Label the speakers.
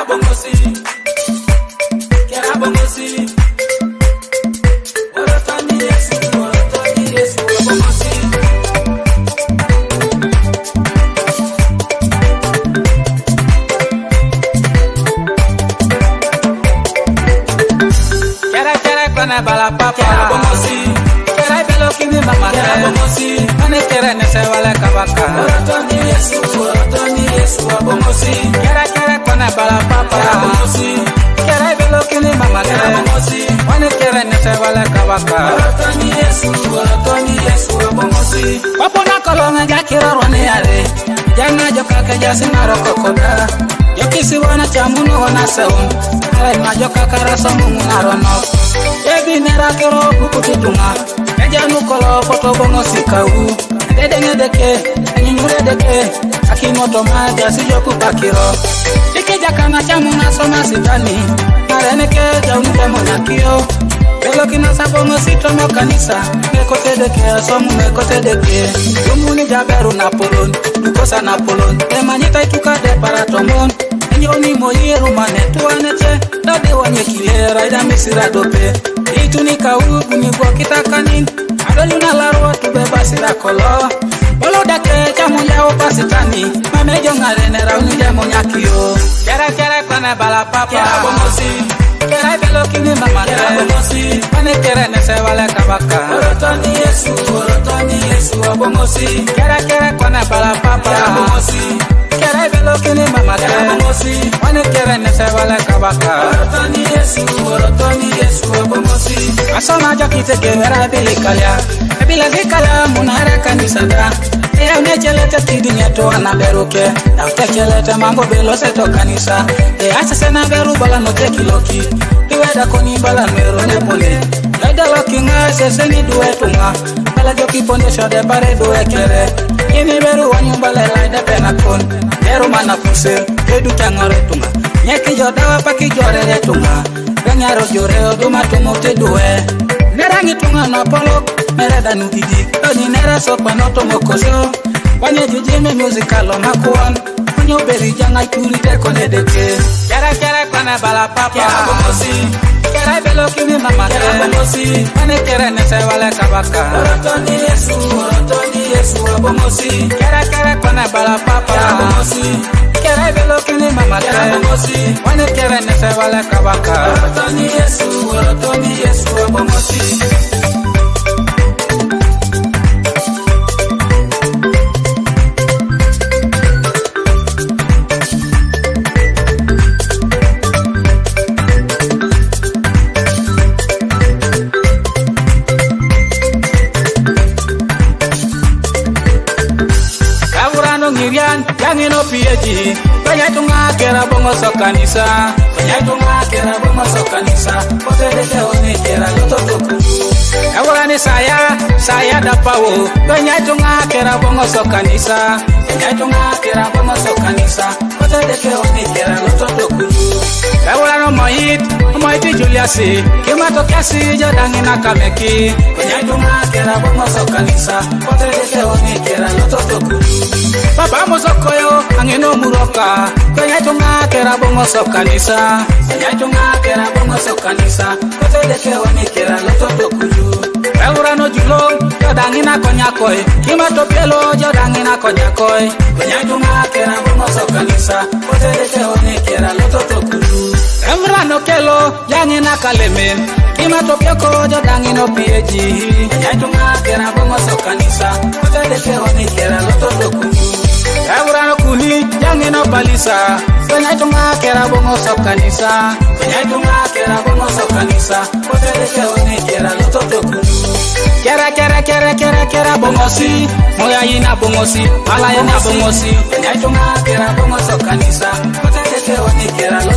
Speaker 1: bongosi, kera bongosi. Orotoni Yesu, bongosi. Kera kwana bala papa, kera bongosi. Kera belo kimi mama, kera bongosi. Ane kera nese wale kabaka. Orotoni Yesu, bongosi. Kera kwana bala papa, kera bongosi. Kera belo kimi mama, kera bongosi. Ane kera nese wale kabaka. Orotoni Yesu, bongosi. Wapona kolonga jakira rwane yare. Jana joka keja sinaro kokoda. Yokisi wana chamuno wana seun. Ay majoka karaso mungarono. Ebi nera kero kukutunga. Eja nukolo foto bongosi kau. Deke, nyingure deke. Akimoto maja sijoku pakiro. Ikeja kama chamuna soma sitani. Nareneke jaunike monakio. Belo kina sabongo sitomo kanisa. Mekote deke, somu mekote deke. Yumuni jaberu Napolon, nukosa Napolon. Emanyita itukade paratomon. Nyoni moyeru mane tuaneche. Dade wanye kilera ida misira dope. Itunika ugu migwa kitakanin. Adoluna larwa tubeba sira kolo. Bolo dake jamu yao pasitani. Mamejo ngarene rauni jamu nyakio. Kera kwana bala papa, kera bongosi. Kera belo kimi mama, kera bongosi. Ane kera nese wale kabaka. Orotoni Yesu, bongosi. Kera kwana bala papa, kera bongosi. Kera belo kimi mama, kera bongosi. Ane kera nese wale kabaka. Orotoni Yesu, bongosi. Asoma jakite kera bilikalia. Bila zikala munara kanisanda. Ea unechelete kidinya to anaberuke. Na utechelete mambo belo seto kanisa. Ea sasena beru bala no tekiloki. Duweda koni bala mero nepole. Laida loki nga seseni duwetunga. Bala joki ponde shode bare duwe kere. Ini beru wanyumbale laida penakon. Beru mana puse, edu kangore tunga. Nyeki jodawa paki jore retunga. Ganyaro jore oduma tumuti duwe. Nerangi tunga no polok. Mereda nukiji, doni nera sokwa noto mokoso. Wanye jijime musicalo makuan. Wanyo beri janga ikuri teko nedeke. Kera kwana bala papa, kera bongosi. Kera belo kimi mama, kera bongosi. Ane kera nese wale kabaka. Orotoni Yesu, bongosi. Kera kwana bala papa, kera bongosi. Kera belo kimi mama, kera bongosi. Ane kera nese wale kabaka. Orotoni Yesu, bongosi. Yangi no PhD, kaya tunga kera bongo so kanisa. Kaya tunga kera bongo so kanisa. Kote deke oni kera loto toku. Awani saya dapawo. Kaya tunga kera bongo so kanisa. Kaya tunga kera bongo so kanisa. Kote deke oni kera loto toku. Awani moiti Juliasi. Kima tokiasi jodangi na kameki. Kaya tunga kera bongo so kanisa. Kote deke oni kera loto toku. Papa mosokoyo angeno muroka. Kaya tunga kera bongo so kanisa. Kaya tunga kera bongo so kanisa. Kote deke oni kera loto tokuju. Eurano julo jodangi na konyakoi. Kima topielo jodangi na konyakoi. Kaya tunga kera bongo so kanisa. Kote deke oni kera loto tokuju. Eurano kelo yangi na kalemen. Kima topieko jodangi no PhD. Kaya tunga kera bongo so kanisa. Kote deke oni kera loto tokuju. Eurano kuni yangi no palisa. Kaya tunga kera bongo so kanisa. Kaya tunga kera bongo so kanisa. Kote deke oni kera loto tokuju. Kera bongosi. Moya ina bongosi. Ala ina bongosi. Kaya tunga kera bongo so kanisa. Kote deke oni kera loto